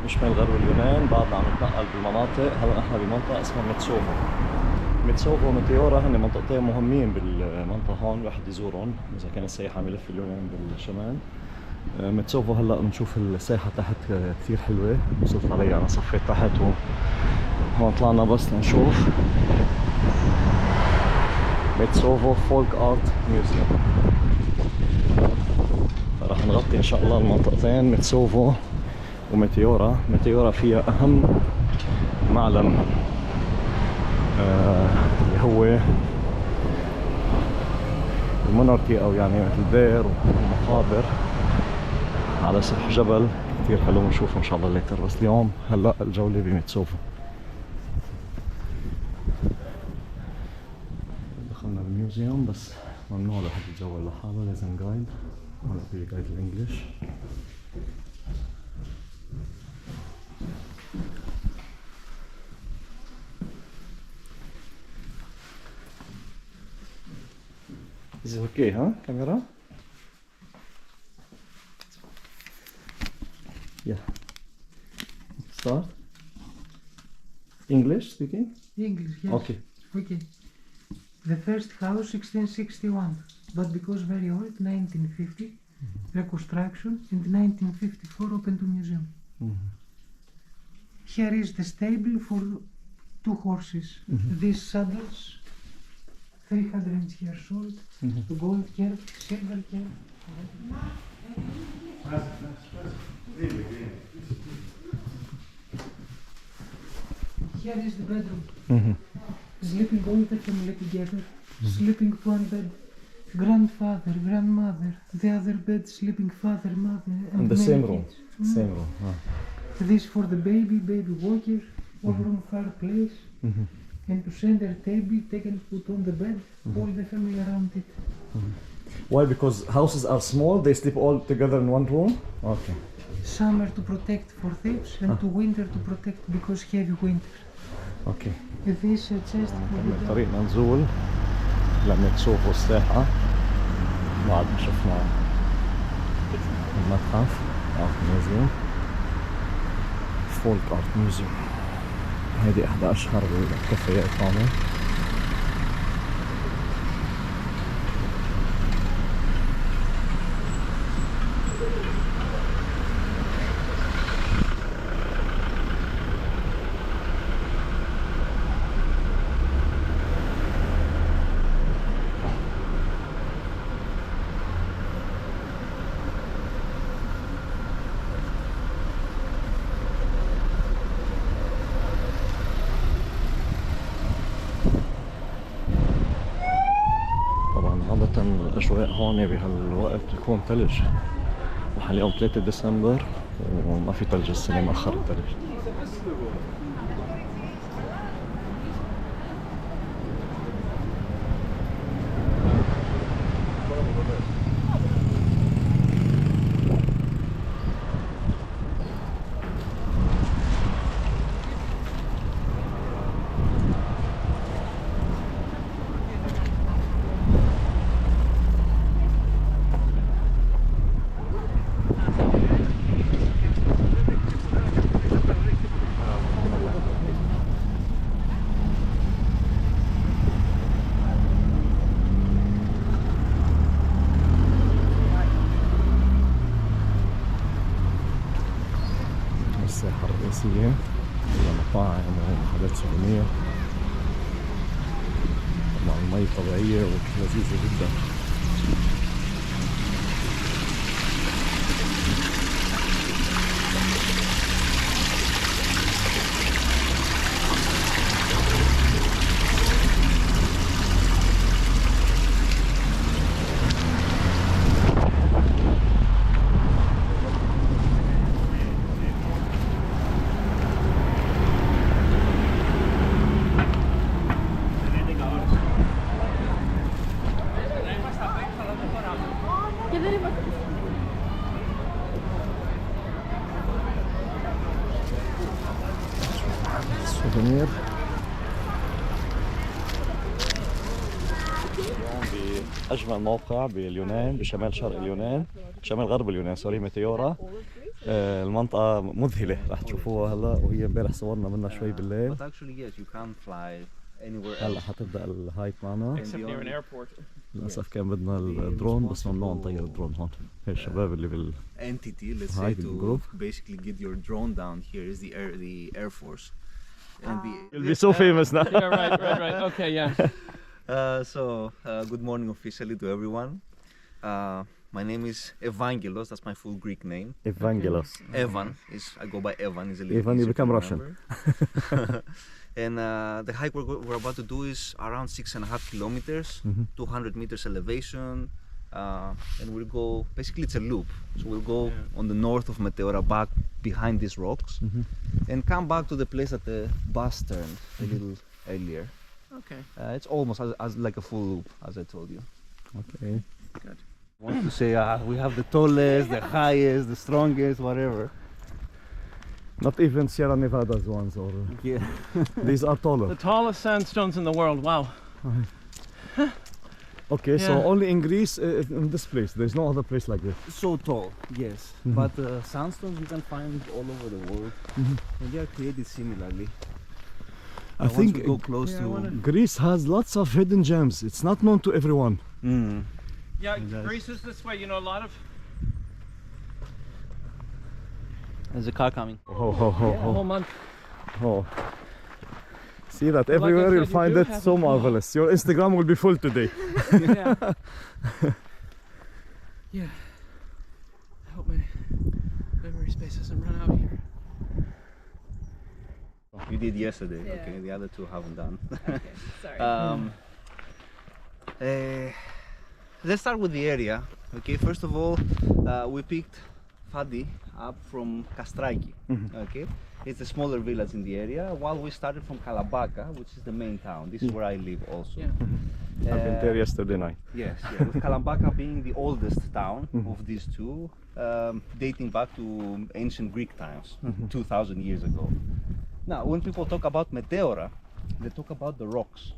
بشمال غرب اليونان. بعدنا عم نتنقل بالمناطق. هلا نحن بمنطقة اسمها ميتسوفو وميتيورا، هن منطقتين مهمين بالمنطقة هون الواحد يزورهم إذا كان السائح عم يلف اليونان بالشمال. ميتسوفو هلا بنشوف الساحة تحت كثير حلوة، وصلت علي أنا صفيت تحت وهون طلعنا بس لنشوف ميتسوفو فولك آرت ميوزيوم. فرح نغطي إن شاء الله المنطقتين ميتسوفو وميتيورا. ميتيورا فيها أهم معلم اللي هو الموناركي، أو يعني مثل دير ومقابر على سفح جبل كتير حلو. بنشوفه إن شاء الله ليتر، بس اليوم هلأ الجولة بميتسوفو. دخلنا الميوزيوم بس ممنوع لحد يتجول لحاله، لازم جايد. هلا في جايد الانجليش. Is it okay, huh? Camera? Yeah. Start. English speaking? English, yes. Okay. Okay. The first house 1661, but because very old, 1950, reconstruction, and 1954 open to museum. Here is the stable for 2 horses. These saddles, 300 years old, gold kerb, silver kerb. Here is the bedroom. Sleeping all the family together, sleeping one bed. Grandfather, grandmother, the other bed sleeping father, mother, and In the many same room. kids. Same room. This for the baby walker, over-room fireplace, and to center table, take and put on the bed, all the family around it. Why? Because houses are small, they sleep all together in one room? Okay. Summer to protect for thieves, and to winter to protect because heavy winter. Okay. This chest for the dog. طريقنا نزول لميتسوفو الساحة. بعد ما شفنا المتحف آرت ميوزيوم، فولك آرت ميوزيوم. هيدي إحدى أشهر الكافيات هون. الأجواء هون بهالوقت بيكون ثلج. نحن اليوم 3 ديسمبر وما في ثلج، السنة مأخر الثلج. الساحة الرئيسية فيها مطاعم ومحلات سوفينير، طبعا المي طبيعية ولذيذة جدا. سوفينير بأجمل موقع باليونان، بشمال شرق اليونان، شمال غرب اليونان، سوري، ميتيورا. المنطقة مذهلة راح تشوفوها هلا، وهي امبارح صورنا منها شوي بالليل. But actually yes, you can't fly anywhere هلا else. حتبدأ الهايك معنا. Except near an airport. للأسف كان بدنا الدرون بس ممنوع نطير الدرون هون. هي الشباب اللي Entity, let's say, Hike to group. basically get your drone down here is the Air Force. And You'll be so famous now. Yeah, right. Okay, yeah. Good morning officially to everyone. My name is Evangelos, that's my full Greek name. Evangelos. Evan is, I go by Evan, is a little Evan, you easier to become Russian. remember. And the hike we're about to do is around 6.5 kilometers, 200 meters elevation, and we'll go, basically it's a loop. So we'll go on the north of Meteora back behind these rocks and come back to the place that the bus turned a little earlier. Okay. It's almost as like a full loop, as I told you. Okay. Good. I want to say we have the tallest, the highest, the strongest, whatever. Not even Sierra Nevada's ones, or Yeah. these are The taller. tallest sandstones in the world. Wow. Okay, so Yeah. only in Greece, in this place, there's no other place like this. So tall, yes. But sandstones you can find all over the world, and they are created similarly. I Once think we go close Yeah, I to. wanna- Greece has lots of hidden gems. It's not known to everyone. Yeah, does. Greece is this way. You know, a lot of There's a car coming. Oh, oh, oh, a whole month. oh. See that I everywhere said, you'll you find do it have so a- marvelous. Your Instagram will be full today. Yeah. Yeah. I hope my memory space doesn't run out here. You did yesterday, Yeah. okay? The other two haven't done. Okay, sorry. Let's start with the area. Okay, first of all, we picked Fadi up from Kastraki. Okay, it's a smaller village in the area. While we started from Kalabaka, which is the main town. This is where I live also. Yeah. I've been there yesterday night. Yes, yeah. With Kalabaka being the oldest town of these two, dating back to ancient Greek times, 2,000 years ago. Now, when people talk about Meteora, they talk about the rocks.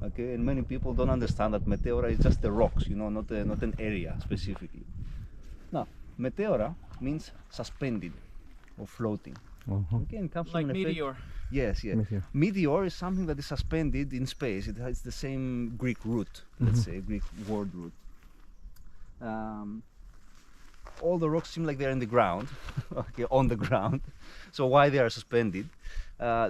Okay, and many people don't understand that Meteora is just the rocks, you know, not an area specifically. Now, Meteora means suspended or floating. Okay, and comes Like from an effect- meteor. Yes, yeah. Meteor. Meteor is something that is suspended in space. It has the same Greek root, let's say, Greek word root. All the rocks seem like they're in the ground, okay, on the ground. So why they are suspended?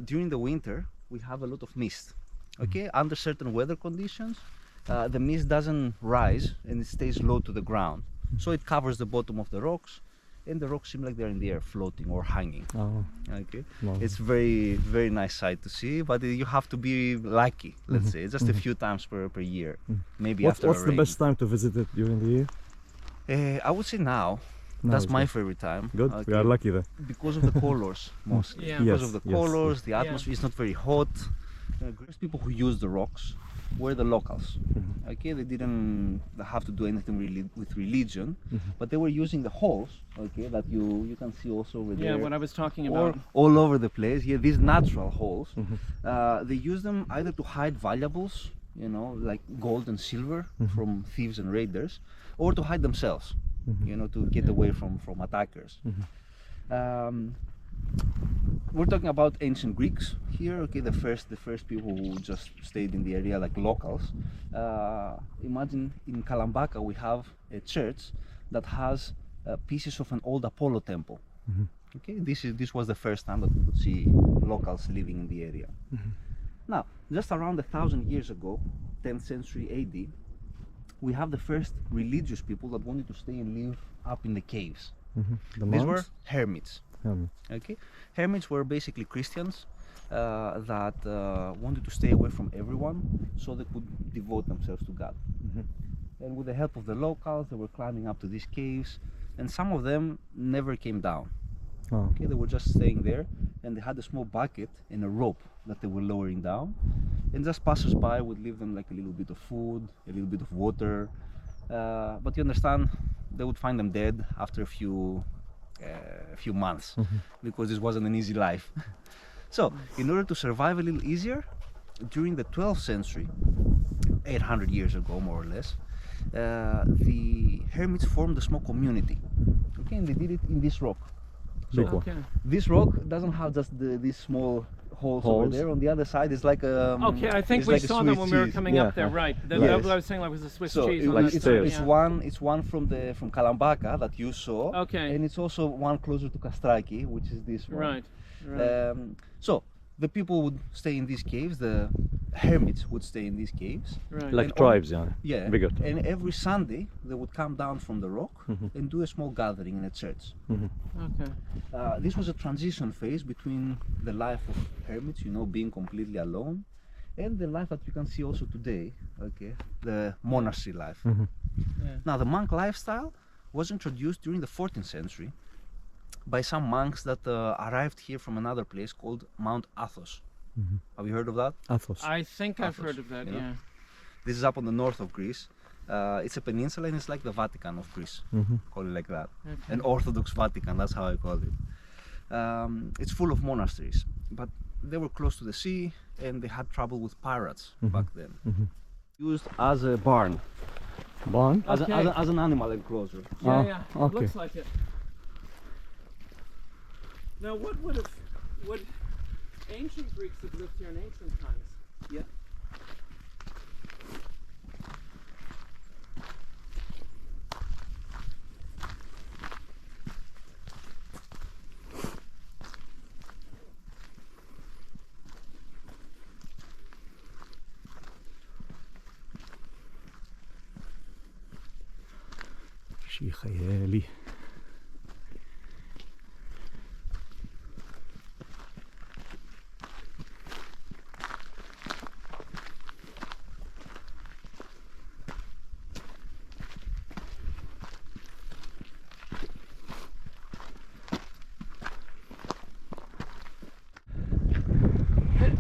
During the winter, we have a lot of mist. Okay, under certain weather conditions, the mist doesn't rise and it stays low to the ground. So it covers the bottom of the rocks, and the rocks seem like they're in the air, floating or hanging. Oh, Okay, wow. it's very nice sight to see, but you have to be lucky. Let's say just a few times per year, maybe What's after a the rain. best time to visit it during the year? I would say now. Now That's is my good. favorite time. Good. We are lucky then. Because of the colors mostly. Yeah. Because Yes, of the yes, colors, the Yeah. atmosphere is not very hot. Great people who use the rocks were the locals. Okay, they didn't have to do anything really with religion, but they were using the holes. Okay, that you can see also over Yeah, there. what I was talking Or about. all over the place. Yeah, these natural holes. They use them either to hide valuables, you know, like gold and silver from thieves and raiders, or to hide themselves, you know, to get away from attackers. We're talking about ancient Greeks here. Okay, the first people who just stayed in the area, like locals. Imagine in Kalambaka we have a church that has pieces of an old Apollo temple. Okay, this was the first time that we could see locals living in the area. Now, just around 1,000 years ago, 10th century AD, we have the first religious people that wanted to stay and live up in the caves. The These were monks? hermits. Hermits. Okay, hermits were basically Christians that wanted to stay away from everyone so they could devote themselves to God. And with the help of the locals, they were climbing up to these caves, and some of them never came down. Oh. Okay, they were just staying there, and they had a small bucket and a rope that they were lowering down, and just passers-by would leave them like a little bit of food, a little bit of water, but you understand, they would find them dead after a few months, because this wasn't an easy life. So, in order to survive a little easier, during the 12th century, 800 years ago more or less, the hermits formed a small community. Okay, and they did it in this rock. Big one. Okay. This rock doesn't have just these small holes over Holes. there. On the other side, it's like a. Okay, I think it's we like a saw them Swiss when we were cheese. coming Yeah, up there, yeah. right? Yes. That's what I was saying, like, was the Swiss So cheese it- on like that stairs. side. it's one from Kalambaka that you saw. Okay. And it's also one closer to Kastraki, which is this one. Right. Right. So the people would stay in these caves. The hermits would stay in these caves. Right. Like And tribes, يعني. Yeah. Bigger. And every Sunday they would come down from the rock and do a small gathering in a church. Okay. This was a transition phase between the life of hermits, you know, being completely alone, and the life that you can see also today, okay, the monastery life. Yeah. Now, the monk lifestyle was introduced during the 14th century by some monks that arrived here from another place called Mount Athos. Have you heard of that? Athos. I think I've Athos, heard of that. you know? Yeah. This is up on the north of Greece. It's a peninsula and it's like the Vatican of Greece. Call it like that. Okay. An Orthodox Vatican, that's how I call it. It's full of monasteries, but they were close to the sea and they had trouble with pirates back then. Used as a barn, Barn. as an animal enclosure. Yeah, Ah, yeah. It okay. looks like it. Now, what would ancient Greeks have lived here in ancient times? Yeah. شي خيالي.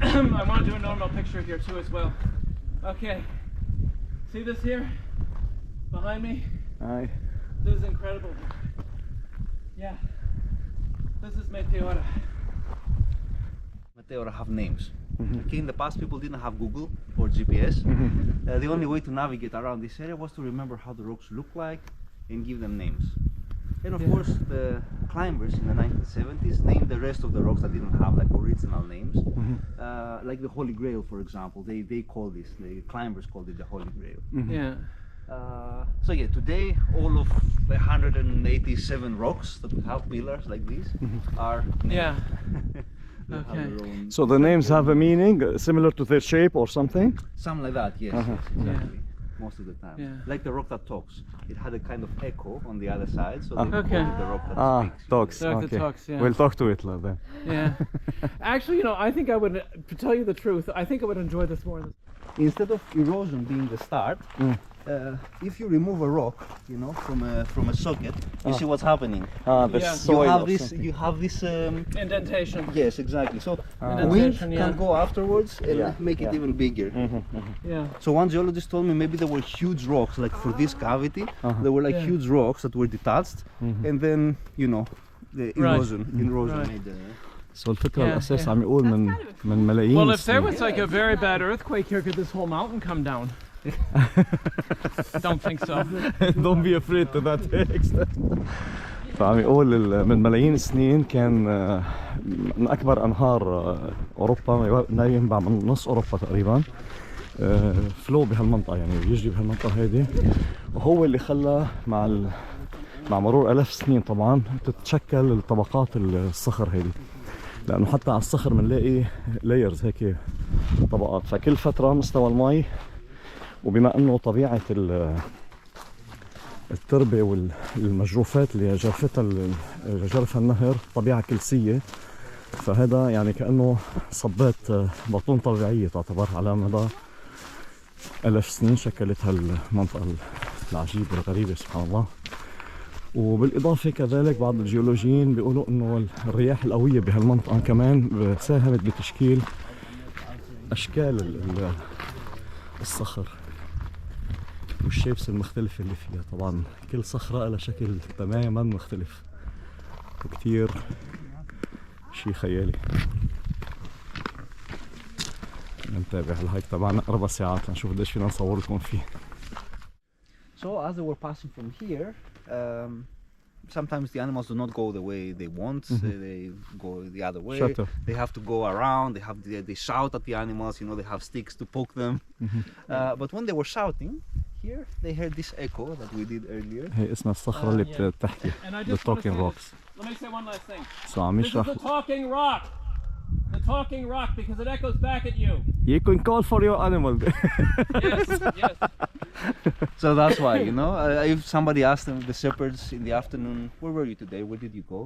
I want to do a normal picture here too as well. Okay. See this here? Behind me? Aye. This is incredible. Yeah. This is Meteora. Meteora have names. Okay, in the past people didn't have Google or GPS. The only way to navigate around this area was to remember how the rocks look like and give them names. And of course the climbers in the 1970s named the rest of the rocks that didn't have like original names. Like the Holy Grail, for example, they call this, the climbers called it the Holy Grail. Yeah. So yeah, today all of the 187 rocks that we have, pillars like these, are named. Yeah. They have Okay. their own- So the names have a meaning similar to their shape or something? Something like that, yes, yes, exactly. Most of the time. Yeah. Like the rock that talks. It had a kind of echo on the other side, so they Okay. called it the rock that Ah, speaks. talks. The rock that Okay. talks, yeah. We'll talk to it then. Yeah. Actually, you know, I think I would, to tell you the truth, I think I would enjoy this more. Instead of erosion being the start, if you remove a rock, you know, from a socket, you see what's happening. The Yeah. soil or something. You have this. Indentation. Yes, exactly. So wind Indentation, can yeah. go afterwards and Yeah, make it yeah. even bigger. Yeah. So one geologist told me maybe there were huge rocks, like for this cavity, there were like Yeah. huge rocks that were detached, and then you know, the erosion Right. made the. So الفكرة Yeah, الأساس yeah. عم يقول من ملايين Well, if there السنين. was like a very bad earthquake here, could this whole mountain come down? Don't think so. Don't be afraid to that extent. فعم يقول من ملايين السنين كان من أكبر أنهار أوروبا، ما ينبع من نص أوروبا تقريبا، فلو بهالمنطقة، يعني يجري بهالمنطقة هذه، وهو اللي خلى مع مرور آلاف السنين طبعا تتشكل الطبقات الصخر هذه، لأنه حتى على الصخر بنلاقي لايرز هيك طبقات، فكل فترة مستوى المي، وبما انه طبيعة التربة والمجروفات اللي جرفها النهر طبيعة كلسية، فهذا يعني كأنه صبات بطون طبيعية تعتبر على مدى آلاف سنين شكلت هالمنطقة العجيبة الغريبة سبحان الله. وبالإضافة كذلك بعض الجيولوجيين بيقولوا انه الرياح القوية بهالمنطقة كمان ساهمت بتشكيل أشكال الصخر والشيبس المختلفة اللي فيها. طبعا كل صخرة لها شكل تماما مختلف، وكتير شي خيالي. نتابع الهايك تبعنا 4 ساعات نشوف قديش فينا نصور لكم فيه. So as they were passing from here, sometimes the animals do not go the way they want. They go the other way. Shutter. They have to go around. They shout at the animals. You know, they have sticks to poke them. But when they were shouting, here they heard this echo that we did earlier. هي اسمها الصخرة اللي بتحكي. And I The just wanna talking say rocks. this. Let me say one last thing. So عم This is يشرح. the talking rock. The talking rock because it echoes back at you. You can call for your animal. Yes, yes. So that's why, you know, if somebody asked them, the shepherds in the afternoon, where were you today? Where did you go?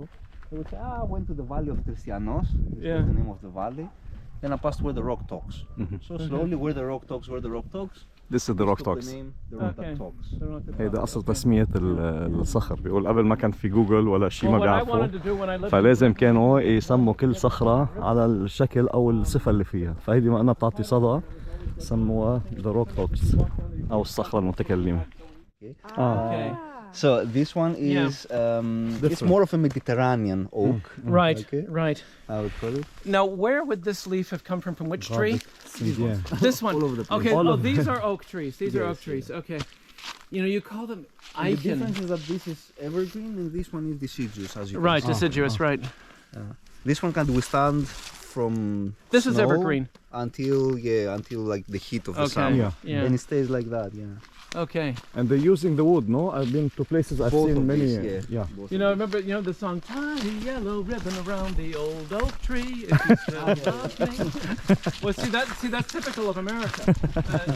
They would say, I went to the valley of Tristianos. This Yeah. was the name of the valley. Then I passed where the rock talks. So slowly, where the rock talks, where the rock talks. This is the rock took talks. The name, the rock Okay. that talks. هيدا أصل تسمية الصخر. بيقول قبل ما كان في جوجل ولا شيء ما Well, what I بيعرفوا. wanted to do when I lived فلازم كانوا يسموا كل صخرة على الشكل أو الصفة اللي فيها. فهيدي ما أنا بتعطي صدى سموها the rock talks أو الصخرة المتكلمة. Okay. So this one is, it's more of a Mediterranean oak. Right, Okay. right. I would call it. Now, where would this leaf have come from which tree? This one. All over the place. Okay, All oh, of these are oak trees. These are Yes, oak trees. Okay. You know, you call them And the Eichen. difference is that this is evergreen and this one is deciduous, as you Right, can see. deciduous, right. This one can withstand from This is snow evergreen. until like the heat of the Okay. summer. Yeah. And it stays like that, Okay. And they're using the wood, no? I've been to places I've Both seen of many. these, Yeah. Both You know, remember, you know the song "Tiny Yellow Ribbon Around the Old Oak Tree." If you still love me. Well, see that's typical of America.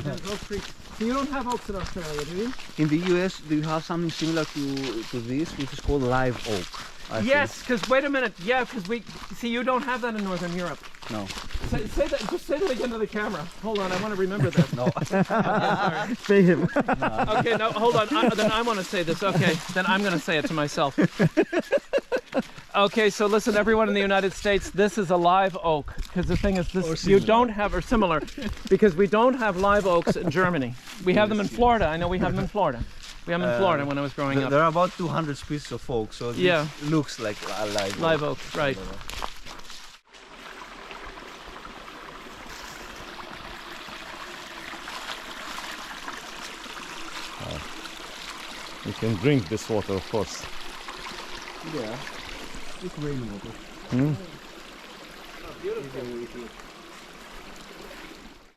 There's oak trees. So you don't have oaks in Australia, do you? In the US, do you have something similar to this, which is called live oak? I Yes, because wait a minute. Yeah, because we see you don't have that in Northern Europe. think. No. Say that. Just say that again to the camera. Hold on, I want to remember this. No. Pay him. Okay, now hold on. Then I want to say this. Okay, then I'm going to say it to myself. Okay, so listen, everyone in the United States, this is a live oak. Because the thing is, this you don't have, or similar, because we don't have live oaks in Germany. We have them in Florida. I know we have them in Florida. We have them in Florida when I was growing up. There are about 200 species of oak, so this Yeah. looks like a Live oak, right. You can drink this water, of course. Yeah. It's rainwater.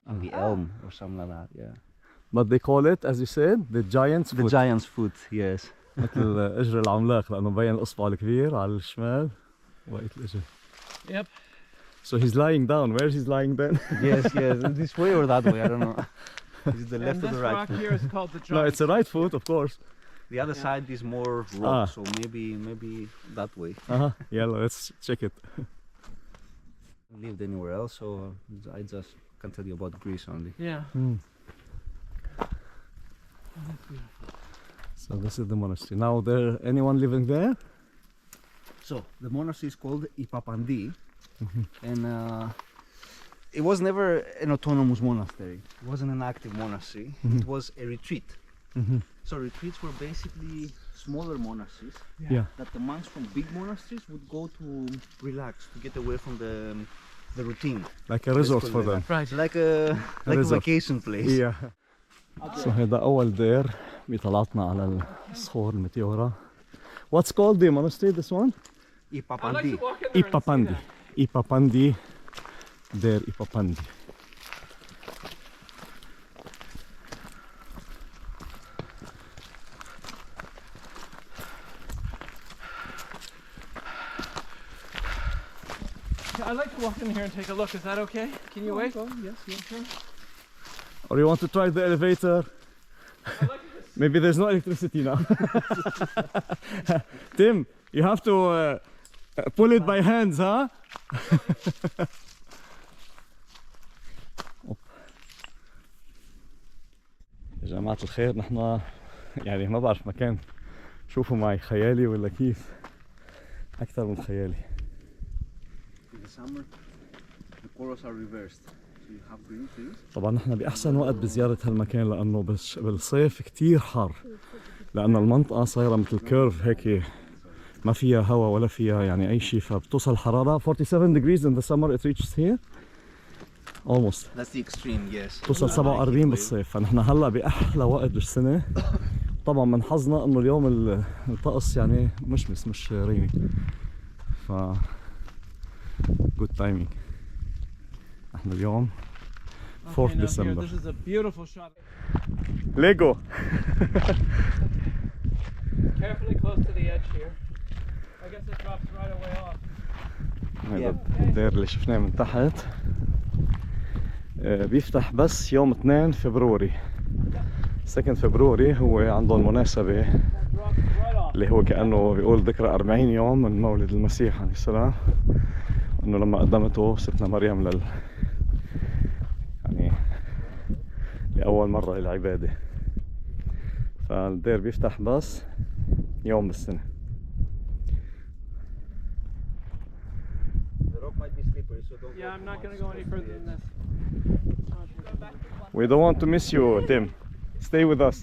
And the elm or something like that, yeah. But they call it, as you said, the giant's The foot. giant's foot, yes. مثل اجر العملاق لانه مبين الاصبع الكبير على الشمال وقت الاجر. Yep. So he's lying down. Where is he lying then? Yes, this way or that way, I don't know. Is it the And left or this the right rock foot? here is called the giant. No, it's the right foot, of course. The other side is more rock, Ah. so maybe that way. Yeah, let's check it. I lived anywhere else, so I just can tell you about Greece only. Yeah. So this is the monastery. Now, there anyone living there? So the monastery is called Ipapandi, and it was never an autonomous monastery. It wasn't an active monastery. It was a retreat. So retreats were basically smaller monasteries Yeah. that the monks from big monasteries would go to relax, to get away from the routine. Like a resort for them. Right. It's like a resort. vacation place. Yeah. So هذا أول دير بيطلعتنا على الصخور الميتيورا. What's called the monastery, this one? I'd like Ipapandi. to walk in there and see Ipapandi. that. Ipapandi. There, Ipapandi. I'd like to walk in here and take a look. Is that okay? Can you wait? Yes, yes. Or you want to try the elevator? I'd like to just... Maybe there's no electricity now. Tim, you have to pull it by hands, huh? يا جماعة الخير، نحن يعني ما بعرف مكان شوفوا معي خيالي ولا كيف، أكثر من خيالي. In the summer, the corals are reversed. So you have green trees. طبعا نحن بأحسن وقت بزيارة هالمكان لأنه بالصيف كتير حر، لأن المنطقة صايرة مثل كيرف هيك، ما فيها هواء ولا فيها يعني أي شيء، فبتوصل الحرارة 47 degrees in the summer it reaches here almost. That's the extreme, yes. توصل 47 بالصيف، فنحن هلا بأحلى وقت بالسنة طبعا من حظنا انه اليوم الطقس يعني مشمس مش ريني، ف good timing. احنا اليوم 4 ديسمبر. This is a beautiful shot. ليجو. Carefully close to the edge here. I guess it drops right away off. هذا الدير اللي شفناه من تحت بيفتح بس يوم 2 فبروري. 2 فبروري هو عندهم مناسبة اللي هو كأنه بيقول ذكرى 40 يوم من مولد المسيح عليه السلام، انه لما قدمته ستنا مريم يعني لأول مرة للعبادة. فالدير بيفتح بس يوم بالسنة. Yeah, I'm not going to go any further than this. We don't want to miss you, Tim. Stay with us.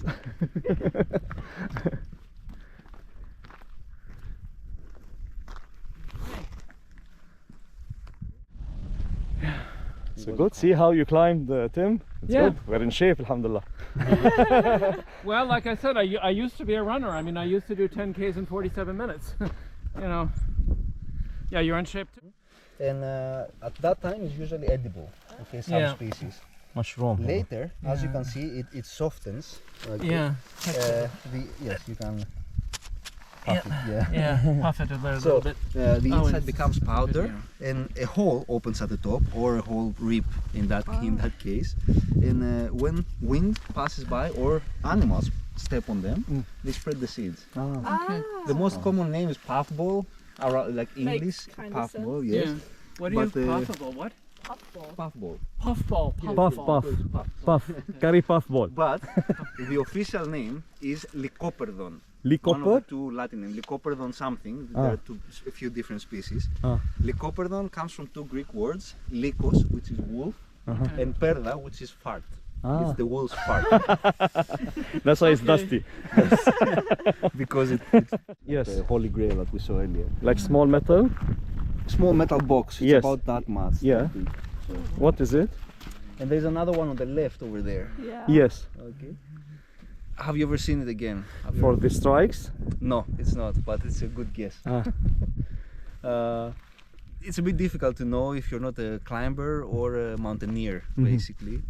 So good. See how you climbed, Tim? It's Yeah. good. We're in shape, alhamdulillah. Well, like I said, I used to be a runner. I mean, I used to do 10Ks in 47 minutes. You know. Yeah, you're in shape too. And at that time it's usually edible, okay, some Yeah. species. Mushroom. Later, as you can see, it softens. Okay. Yeah. Yes, you can puff it, Yeah, puff it a little So bit. the Oh, inside it's becomes powder, good, and a hole opens at the top, or a whole rib in that case. And when wind passes by or animals step on them, they spread the seeds. Okay. The most common name is puffball, like English kinda puffball. sense. Yes, Yeah. What do you But, puffable? What? Puffball. puffball. Puffball. Puff, puff, puff. Carry puff ball. But the official name is Lycoperdon. One of Lycopper? the two Latin names, Lycoperdon something. Ah. There are a few different species. Ah. Lycoperdon comes from two Greek words, lykos, which is wolf, and perda, which is fart. It's the wolf's fart. That's why it's dusty. Because it's Yes. the holy grail that we saw earlier. Like small metal. Small metal box, it's Yes. about that much. Yeah. that big. What is it? And there's another one on the left over there. Yeah. Yes. Okay. Have you ever seen it again? Have you For the strikes. No, it's not, but it's a good guess. Ah. It's a bit difficult to know if you're not a climber or a mountaineer, basically.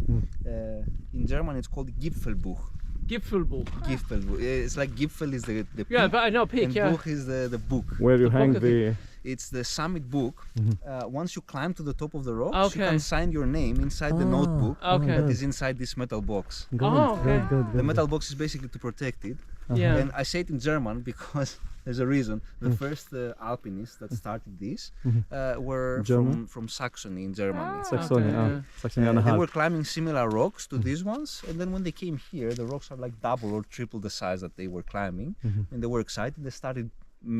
In German, it's called Gipfelbuch. Gipfelbuch. Gipfelbuch. It's like Gipfel is the peak, Yeah, but I know peak. and Yeah. Buch is the book. Where you The hang book of the. It's the summit book. Once you climb to the top of the rocks, you Okay. can sign your name inside the notebook Okay. that is inside this metal box. Good, Oh, okay. good, The metal box is basically to protect it. Yeah. And I say it in German because there's a reason. The first alpinists that started this were German? from Saxony in Germany. Saxony. Okay, yeah. Saxony and a They half. were climbing similar rocks to these ones, and then when they came here, the rocks are like double or triple the size that they were climbing, and they were excited. They started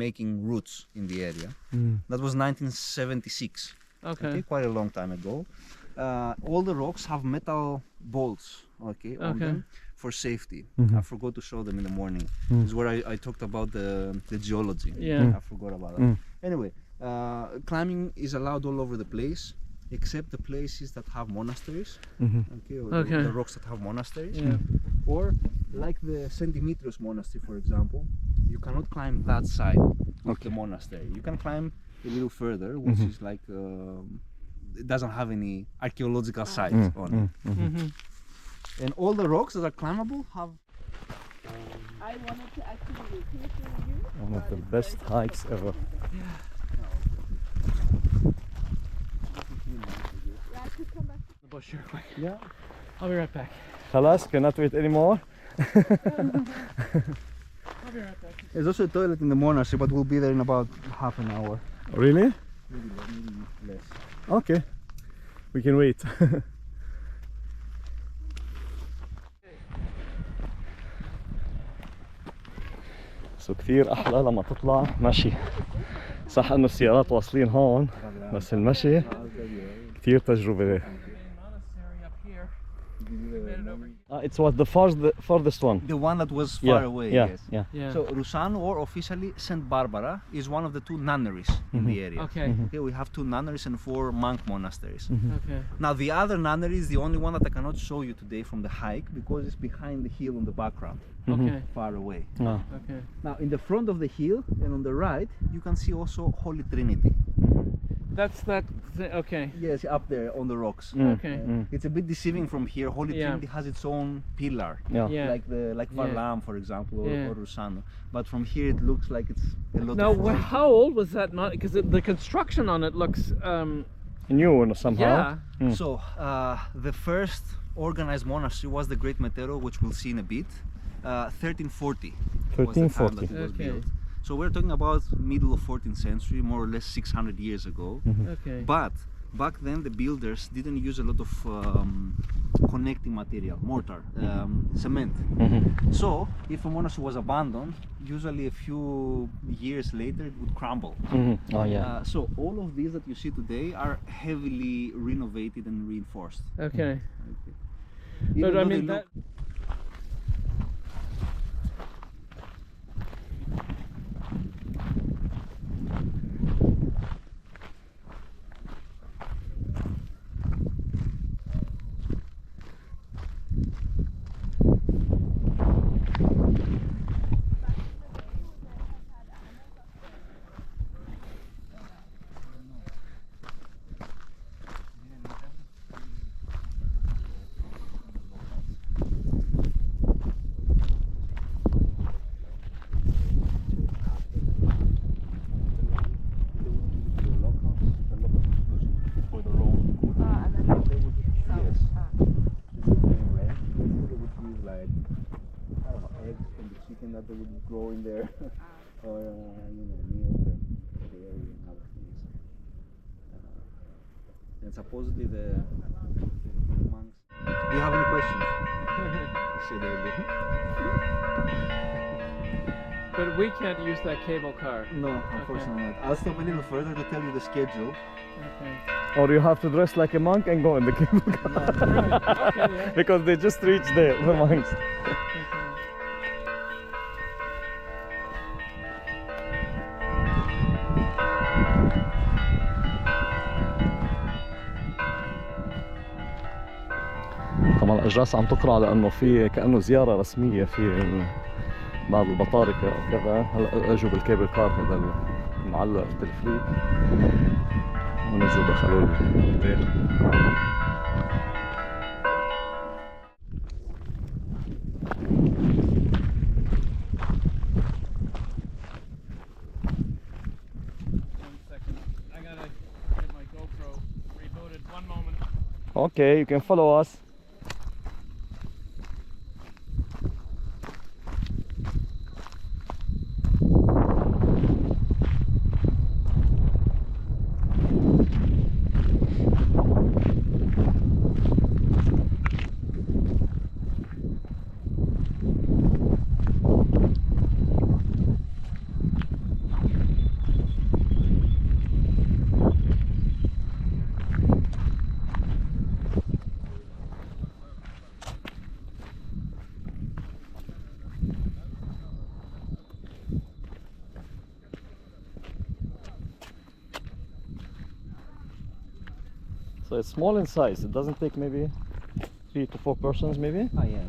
making routes in the area. That was 1976. Okay. Quite a long time ago. All the rocks have metal bolts, on them for safety. I forgot to show them in the morning. This is where I talked about the geology. Yeah. I forgot about that. Anyway, climbing is allowed all over the place, except the places that have monasteries. Or Okay. the rocks that have monasteries. Yeah. Or like the St. Demetrius monastery, for example, you cannot climb that side of the monastery. You can climb a little further, which is like it doesn't have any archaeological sites on it. And all the rocks that are climbable have. I wanted to actually repeat with you. One of the best hikes ever. Yeah, I could come back. The bush here quick. Yeah. I'll be right back. خلاص cannot wait anymore. I'll be right back. There's also a toilet in the monastery, but we'll be there in about half an hour. Really? Maybe less. Okay. We can wait. سو كثير أحلى لما تطلع مشي. صح إنه السيارات واصلين هون بس المشي كثير تجربة. Monastery up here. We made it over. It was the farthest one. The one that was Yeah, far away, yeah, yes. yeah. Yeah. So Rusano, or officially St. Barbara, is one of the 2 nunneries in the area. Okay. Okay, we have 2 nunneries and 4 monk monasteries. Okay. Now the other nunnery is the only one that I cannot show you today from the hike because it's behind the hill on the background, Okay. far away. Ah. Okay. Now in the front of the hill and on the right, you can see also Holy Trinity. That's that. Okay. Yes, up there on the rocks. Okay. It's a bit deceiving from here. Holy Yeah. Trinity has its own pillar, Yeah. Yeah. like Yeah. Varlam, for example, or, Yeah. or Rusano. But from here it looks like it's a lot Now, of work. how old was that? Because the construction on it looks. New one somehow. Yeah. So the first organized monastery was the Great Meitéro, which we'll see in a bit. 1340 was the time that it was Okay. built. So we're talking about middle of 14th century, more or less 600 years ago. Okay. But back then the builders didn't use a lot of connecting material, mortar, cement. So if a monastery was abandoned, usually a few years later it would crumble. Oh yeah. So all of these that you see today are heavily renovated and reinforced. Okay. Even But I though they mean that. look- that they would grow in there, or near the area and other things. And supposedly the monks. Do you have any questions? I said earlier. But we can't use that cable car. No, unfortunately not. I'll stop a little further to tell you the schedule. Okay. Or you have to dress like a monk and go in the cable car. Okay, yeah. Because they just reached there, the monks. طبعا الأجراس عم تقرأ لأنه في كأنه زيارة رسمية في بعض البطاركة أو كذا. هلا اجوا بالكيبل كار هذا المعلق التلفريك ونزلوا دخلوا الاوتيل. Okay, you can follow us. So it's small in size. It doesn't take maybe 3 to 4 persons maybe. Ah, yeah.